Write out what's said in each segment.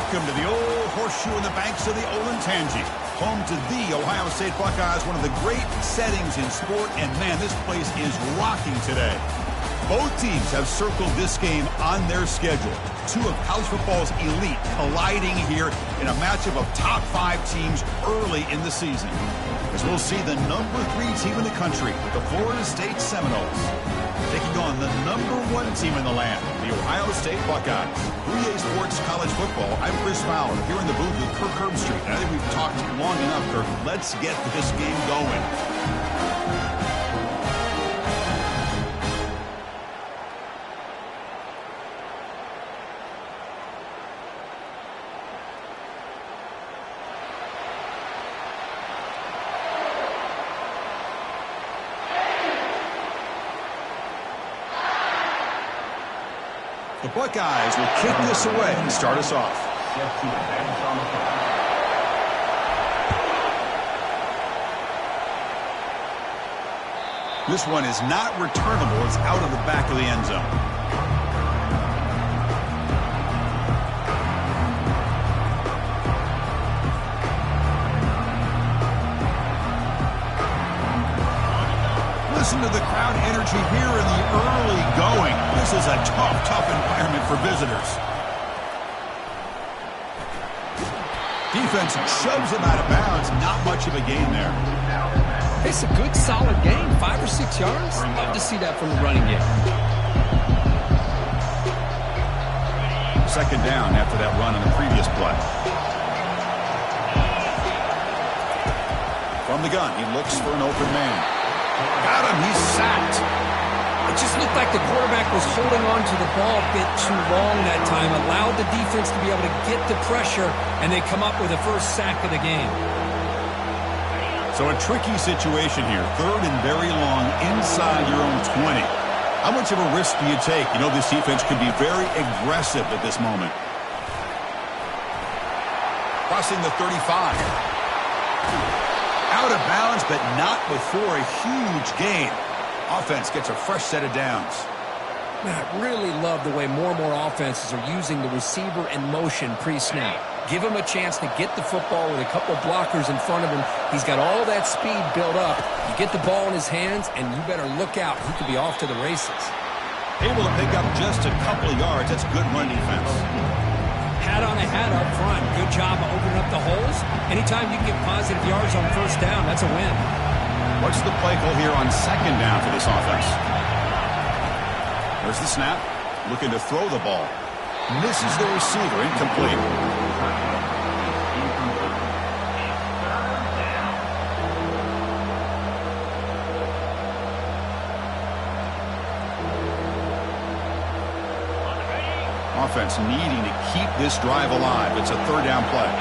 Welcome to the old horseshoe in the banks of the Olentangy. Home to the Ohio State Buckeyes, one of the great settings in sport. And, man, this place is rocking today. Both teams have circled this game on their schedule. Two of college football's elite colliding here in a matchup of top 5 teams early in the season. As we'll see the number 3 team in the country, the Florida State Seminoles, taking on the number 1 team in the land, the Ohio State Buckeyes. 3A Sports College Football. I'm Chris Fowler here in the booth with Kirk Herbstreit. And I think we've talked long enough, Kirk. Let's get this game going. The Buckeyes will kick this away and start us off. This one is not returnable. It's out of the back of the end zone. Listen to the crowd energy here in the early going. This is a tough environment for visitors. Defense shoves him out of bounds. Not much of a gain there. It's a good, solid gain. 5 or 6 yards. Love to see that from the running game. Second down after that run on the previous play. From the gun, he looks for an open man. Got him. He's sacked. It just looked like the quarterback was holding on to the ball a bit too long that time, allowed the defense to be able to get the pressure, and they come up with the first sack of the game. So a tricky situation here. 3rd and very long inside your own 20. How much of a risk do you take? You know, this defense could be very aggressive at this moment. Crossing the 35. Out of bounds, but not before a huge gain. Offense gets a fresh set of downs. Man, I really love the way more and more offenses are using the receiver in motion pre-snap. Give him a chance to get the football with a couple blockers in front of him. He's got all that speed built up. You get the ball in his hands, and you better look out. He could be off to the races. Able to pick up just a couple of yards. That's good run defense. Hat on a hat up front. Good job of opening up the holes. Anytime you can get positive yards on first down, that's a win. What's the play call here on second down for this offense? There's the snap. Looking to throw the ball. Misses the receiver. Incomplete. Offense needing to keep this drive alive. It's a 3rd down play.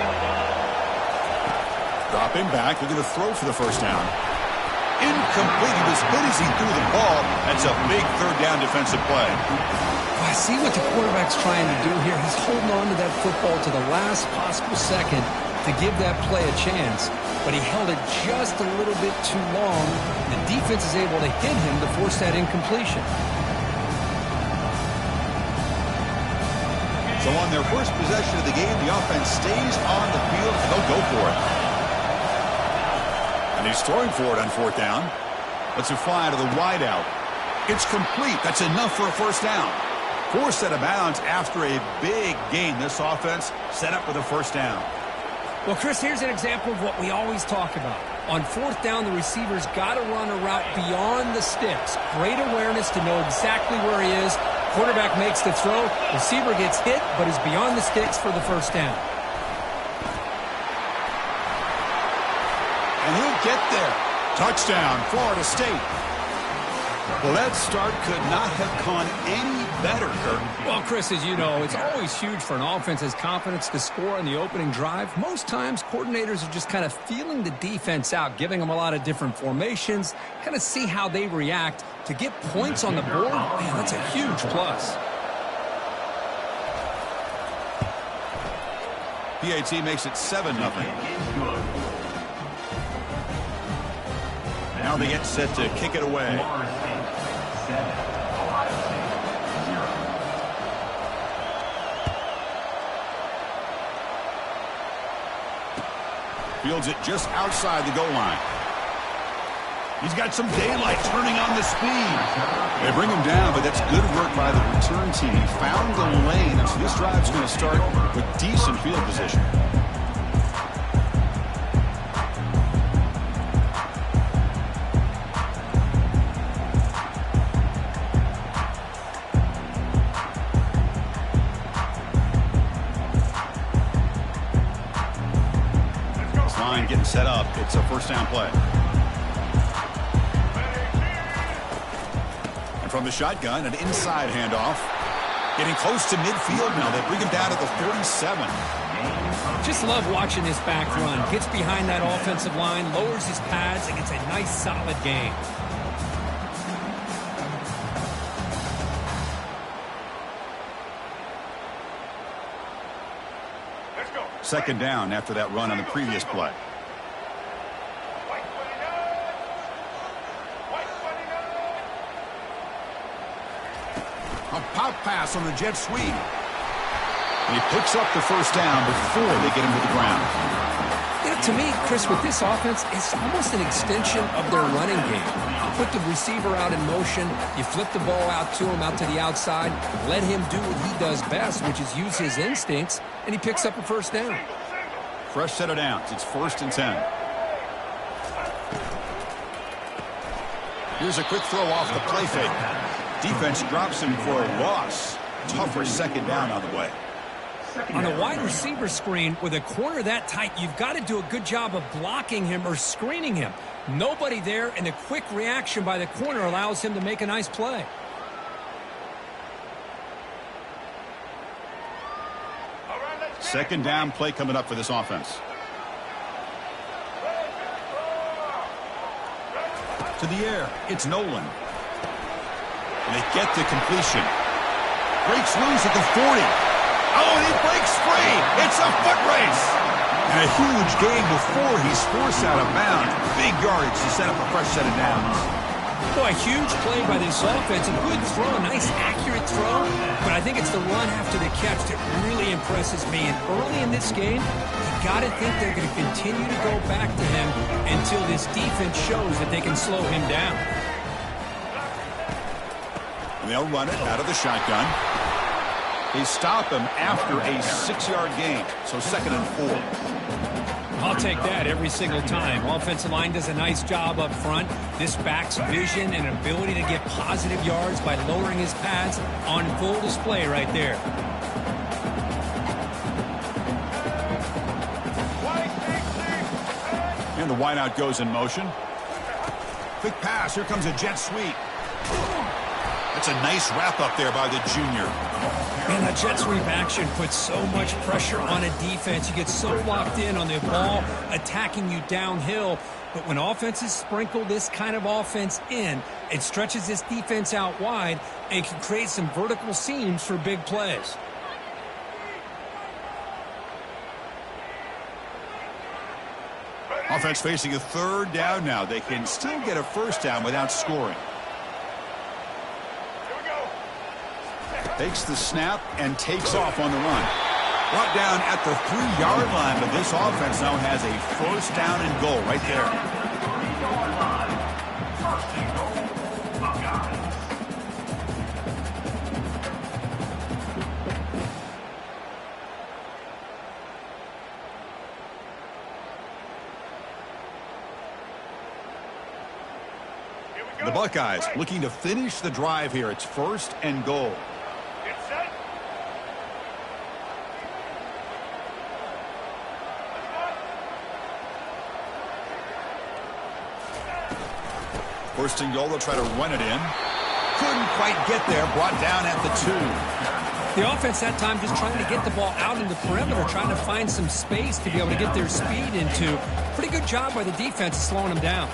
Dropping back. They're going to throw for the first down. Incomplete. He was hit as he threw the ball. That's a big 3rd down defensive play. I see what the quarterback's trying to do here. He's holding on to that football to the last possible second to give that play a chance. But he held it just a little bit too long. The defense is able to hit him to force that incompletion. So on their first possession of the game, the offense stays on the field, and they'll go for it. And he's throwing for it on 4th down. Let's it fly to the wideout. It's complete. That's enough for a first down. 4 set of bounds after a big gain. This offense set up with a first down. Well, Chris, here's an example of what we always talk about. On 4th down, the receiver's got to run a route beyond the sticks. Great awareness to know exactly where he is. Quarterback makes the throw. Receiver gets hit, but is beyond the sticks for the first down. And he'll get there. Touchdown, Florida State. Well, that start could not have gone any better, Kirk. Well, Chris, as you know, it's always huge for an offense's confidence to score on the opening drive. Most times, coordinators are just kind of feeling the defense out, giving them a lot of different formations, kind of see how they react. To get points on the board, man, that's a huge plus. PAT makes it 7-0. Now they get set to kick it away. Fields it just outside the goal line. He's got some daylight turning on the speed. They bring him down, but that's good work by the return team. He found the lane, and so this drive's going to start with decent field position. This line getting set up. It's a first down play. From the shotgun, an inside handoff. Getting close to midfield now. They bring him down to the 47. Just love watching this back run. Gets behind that offensive line, lowers his pads, and gets a nice solid gain. Second down after that run on the previous play. A pop pass on the jet sweep. And he picks up the first down before they get him to the ground. Yeah, to me, Chris, with this offense, it's almost an extension of their running game. You put the receiver out in motion, you flip the ball out to him, out to the outside, let him do what he does best, which is use his instincts, and he picks up a first down. Fresh set of downs. It's 1st and 10. Here's a quick throw off the play fake. Defense drops him for a loss. Tougher second down on the way. On a wide receiver screen with a corner that tight, you've got to do a good job of blocking him or screening him. Nobody there, and a quick reaction by the corner allows him to make a nice play. Second down play coming up for this offense. To the air, it's Nolan. And they get the completion. Breaks loose at the 40. Oh, and he breaks free. It's a foot race. And a huge gain before he's forced out of bounds. Big yardage to set up a fresh set of downs. Boy, a huge play by this offense. A good throw, a nice accurate throw. But I think it's the run after the catch that really impresses me. And early in this game, you got to think they're going to continue to go back to him until this defense shows that they can slow him down. And they'll run it out of the shotgun. They stop him after a 6-yard gain. So 2nd and 4. I'll take that every single time. Offensive line does a nice job up front. This back's vision and ability to get positive yards by lowering his pads on full display right there. And the wideout goes in motion. Quick pass. Here comes a jet sweep. That's a nice wrap up there by the junior. Man, that jet sweep action puts so much pressure on a defense. You get so locked in on the ball attacking you downhill. But when offenses sprinkle this kind of offense in, it stretches this defense out wide and can create some vertical seams for big plays. Offense facing a 3rd down now. They can still get a first down without scoring. Takes the snap and takes off on the run. Brought down at the 3-yard line, but this offense now has a first down and goal right there. The Buckeyes looking to finish the drive here. It's 1st and goal. First and goal, they'll try to run it in. Couldn't quite get there, brought down at the 2. The offense that time just trying to get the ball out in the perimeter, trying to find some space to be able to get their speed into. Pretty good job by the defense of slowing them down.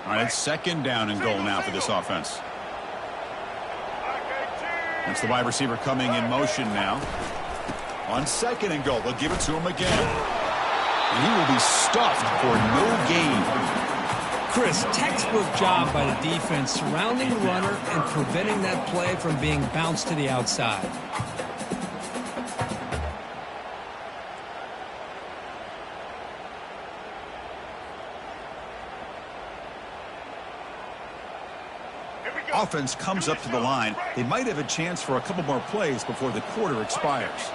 All right, it's 2nd down and goal now for this offense. That's the wide receiver coming in motion now. On 2nd and goal, they'll give it to him again. And he will be stuffed for no gain. Chris, textbook job by the defense surrounding the runner and preventing that play from being bounced to the outside. Offense comes up to the line. They might have a chance for a couple more plays before the quarter expires.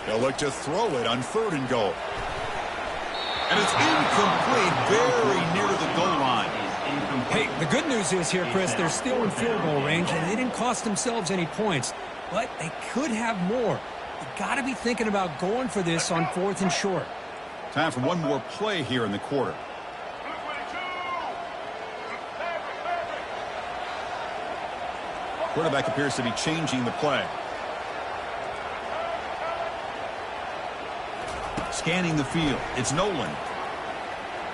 They'll look to throw it on 3rd and goal. And it's incomplete, very near the goal line. Hey, the good news is here, Chris, they're still in field goal range, and they didn't cost themselves any points. But they could have more. You got to be thinking about going for this on 4th and short. Time for one more play here in the quarter. Quarterback appears to be changing the play. Scanning the field. It's Nolan.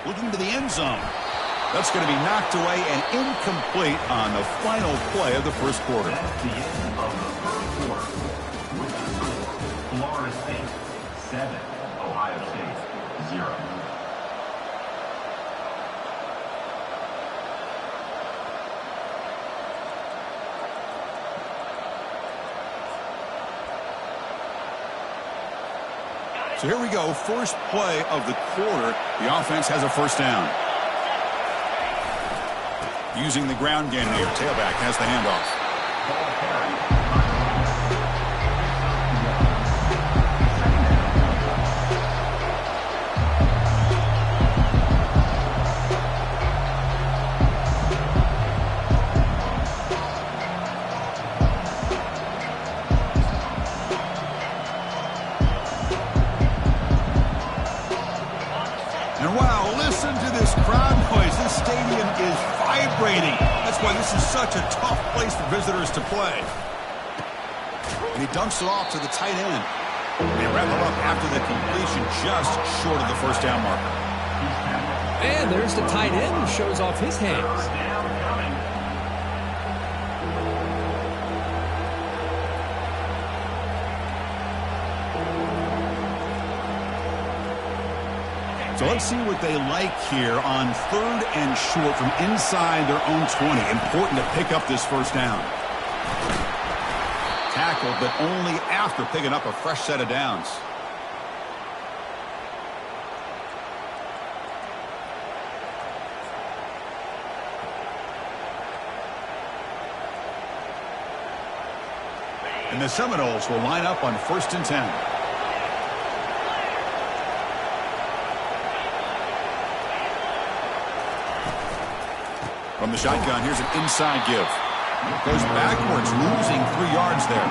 Looking to the end zone. That's going to be knocked away and incomplete on the final play of the first quarter. That's the end of the first quarter. With the score, Florida State 7, Ohio State 0. So here we go, first play of the quarter. The offense has a first down. Using the ground game here, tailback has the handoff. And wow, listen to this crowd noise. This stadium is vibrating. That's why this is such a tough place for visitors to play. And he dumps it off to the tight end. They wrap him up after the completion, just short of the first down marker. And there's the tight end who shows off his hands. So let's see what they like here on 3rd and short from inside their own 20. Important to pick up this first down. Tackled, but only after picking up a fresh set of downs. And the Seminoles will line up on 1st and 10. From the shotgun, here's an inside give. Goes backwards, losing 3 yards there.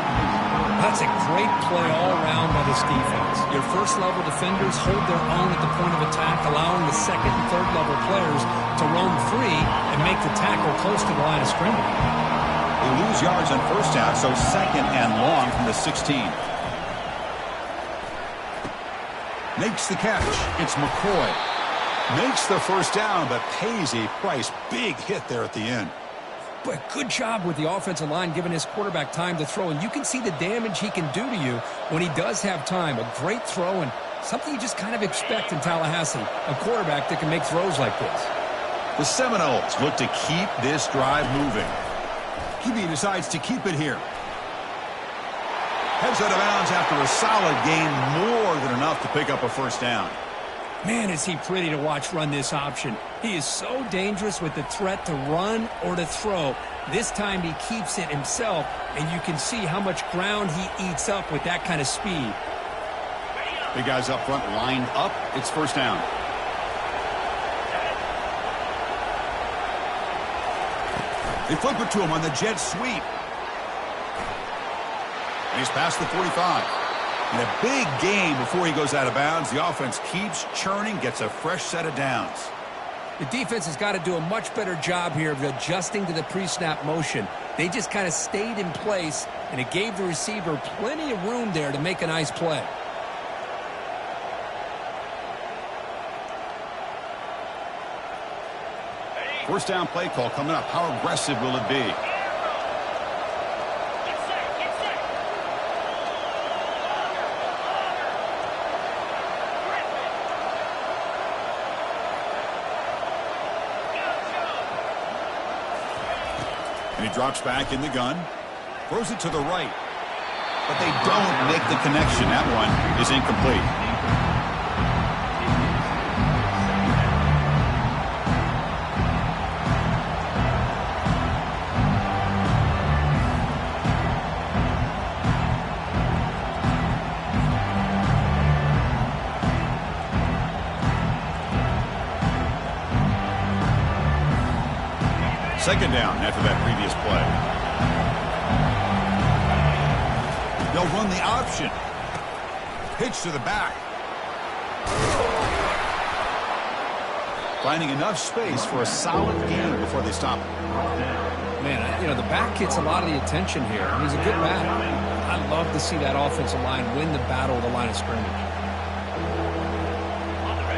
That's a great play all around by this defense. Your first-level defenders hold their own at the point of attack, allowing the second and third-level players to roam free and make the tackle close to the line of scrimmage. They lose yards on first down, so 2nd and long from the 16. Makes the catch. It's McCoy. Makes the first down, but pays a price. Big hit there at the end. But good job with the offensive line giving his quarterback time to throw. And you can see the damage he can do to you when he does have time. A great throw and something you just kind of expect in Tallahassee. A quarterback that can make throws like this. The Seminoles look to keep this drive moving. QB decides to keep it here. Heads out of bounds after a solid gain, more than enough to pick up a first down. Man, is he pretty to watch run this option. He is so dangerous with the threat to run or to throw. This time he keeps it himself, and you can see how much ground he eats up with that kind of speed. Big guys up front lined up. It's first down. They flip it to him on the jet sweep. And he's past the 45. And a big gain before he goes out of bounds. The offense keeps churning, gets a fresh set of downs. The defense has got to do a much better job here of adjusting to the pre-snap motion. They just kind of stayed in place, and it gave the receiver plenty of room there to make a nice play. First down play call coming up. How aggressive will it be? And he drops back in the gun. Throws it to the right. But they don't make the connection. That one is incomplete. Second down after that previous play. They'll run the option. Pitch to the back. Finding enough space for a solid gain before they stop him. Man, the back gets a lot of the attention here. He's a good batter. I'd love to see that offensive line win the battle of the line of scrimmage.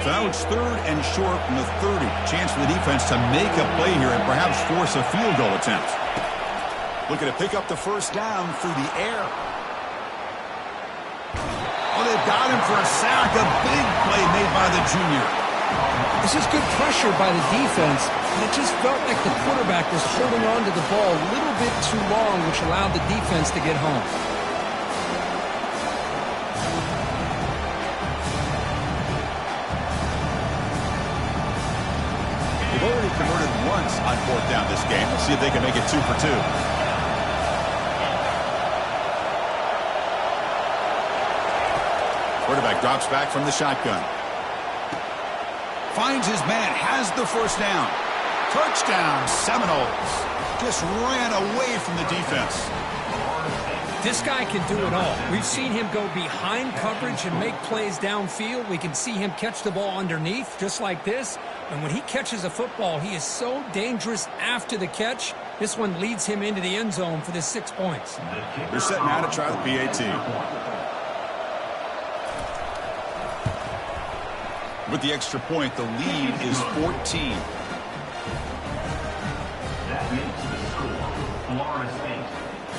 So now it's third and short from the 30. Chance for the defense to make a play here and perhaps force a field goal attempt. Looking to pick up the first down through the air. Oh, they've got him for a sack. A big play made by the junior. This is good pressure by the defense. And it just felt like the quarterback was holding on to the ball a little bit too long, which allowed the defense to get home. They've already converted once on fourth down this game. Let's see if they can make it 2 for 2. Quarterback drops back from the shotgun. Finds his man, has the first down. Touchdown, Seminoles. Just ran away from the defense. This guy can do it all. We've seen him go behind coverage and make plays downfield. We can see him catch the ball underneath, just like this. And when he catches a football, he is so dangerous after the catch. This one leads him into the end zone for the 6 points. They're set now to try the PAT. With the extra point, the lead is 14. That makes the score Florida State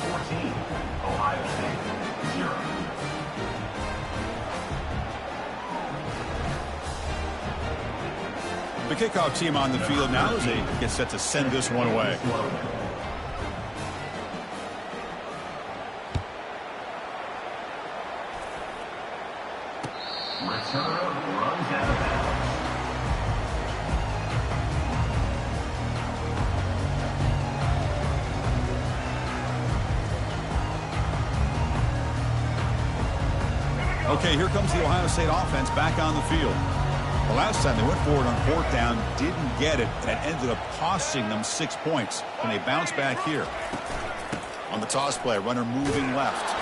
14, Ohio State 0. The kickoff team on the field now as they get set to send this one away. Returner runs out of bounds. Okay, here comes the Ohio State offense back on the field. The last time they went forward on fourth down, didn't get it, and it ended up costing them 6 points. And they bounce back here. On the toss play, runner moving left.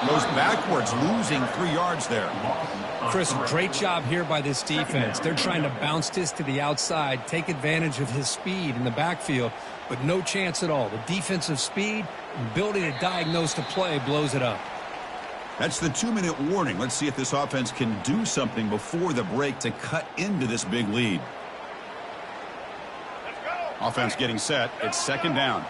Goes backwards, losing 3 yards there. Chris, great job here by this defense. They're trying to bounce this to the outside, take advantage of his speed in the backfield, but no chance at all. The defensive speed and ability to diagnose the play blows it up. That's the 2-minute warning. Let's see if this offense can do something before the break to cut into this big lead. Offense getting set. It's second down.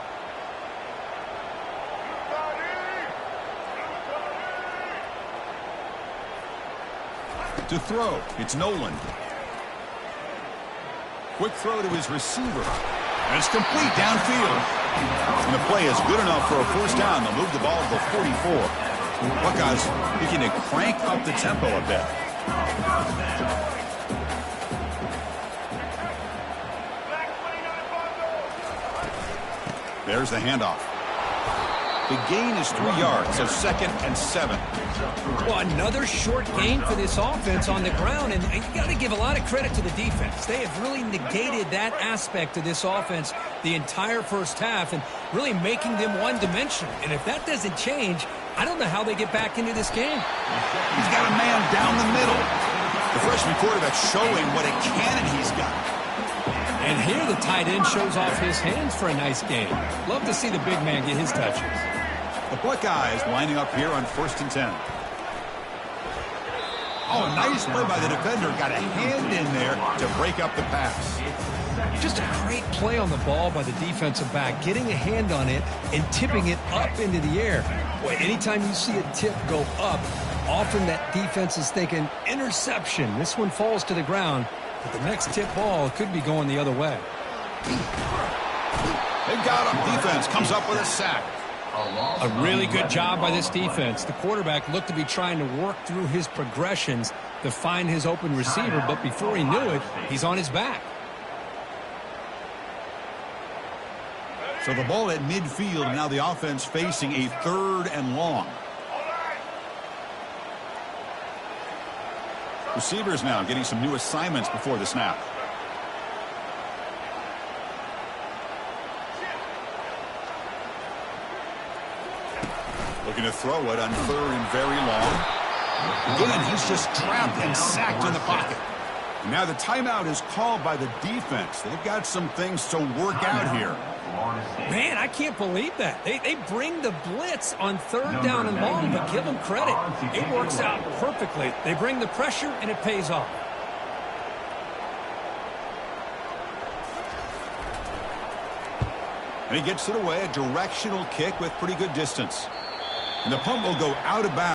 To throw, it's Nolan. Quick throw to his receiver. And it's complete downfield. And the play is good enough for a first down. They'll move the ball to the 44. Buckeyes looking to crank up the tempo a bit. There's the handoff. The gain is 3 yards, so 2nd and 7. Well, another short gain for this offense on the ground, and you got to give a lot of credit to the defense. They have really negated that aspect of this offense the entire first half and really making them one-dimensional. And if that doesn't change, I don't know how they get back into this game. He's got a man down the middle. The freshman quarterback showing what a cannon he's got. And here the tight end shows off his hands for a nice game. Love to see the big man get his touches. The Buckeyes lining up here on 1st and 10. Oh, nice play by the defender. Got a hand in there to break up the pass. Just a great play on the ball by the defensive back, getting a hand on it and tipping it up into the air. Boy, anytime you see a tip go up, often that defense is thinking interception. This one falls to the ground, but the next tip ball could be going the other way. They got him. Defense comes up with a sack. A really good job by this defense. The quarterback looked to be trying to work through his progressions to find his open receiver, but before he knew it, he's on his back. So the ball at midfield, and now the offense facing a 3rd and long. Receivers now getting some new assignments before the snap. Looking to throw it on 3rd and very long. Again, he's just trapped and sacked in the pocket. And now the timeout is called by the defense. They've got some things to work out here. Man, I can't believe that. They bring the blitz on 3rd down and long, but give them credit. It works out perfectly. They bring the pressure, and it pays off. And he gets it away, a directional kick with pretty good distance. And the punt will go out of bounds.